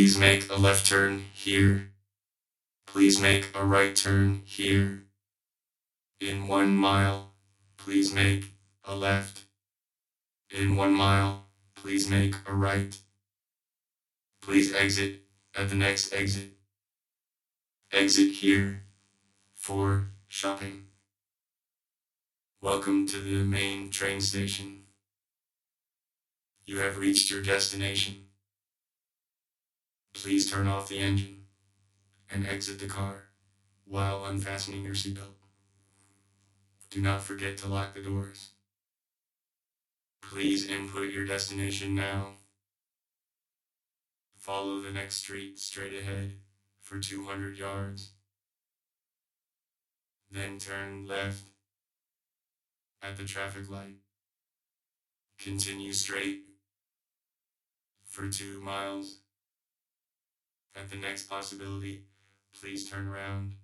Please make a left turn here. Please make a right turn here. In 1 mile, please make a left. In 1 mile, please make a right. Please exit at the next exit. Exit here for shopping. Welcome to the main train station. You have reached your destination. Please turn off the engine and exit the car while unfastening your seatbelt. Do not forget to lock the doors. Please input your destination now. Follow the next street straight ahead for 200 yards. Then turn left at the traffic light. Continue straight for 2 miles. At the next possibility, please turn around.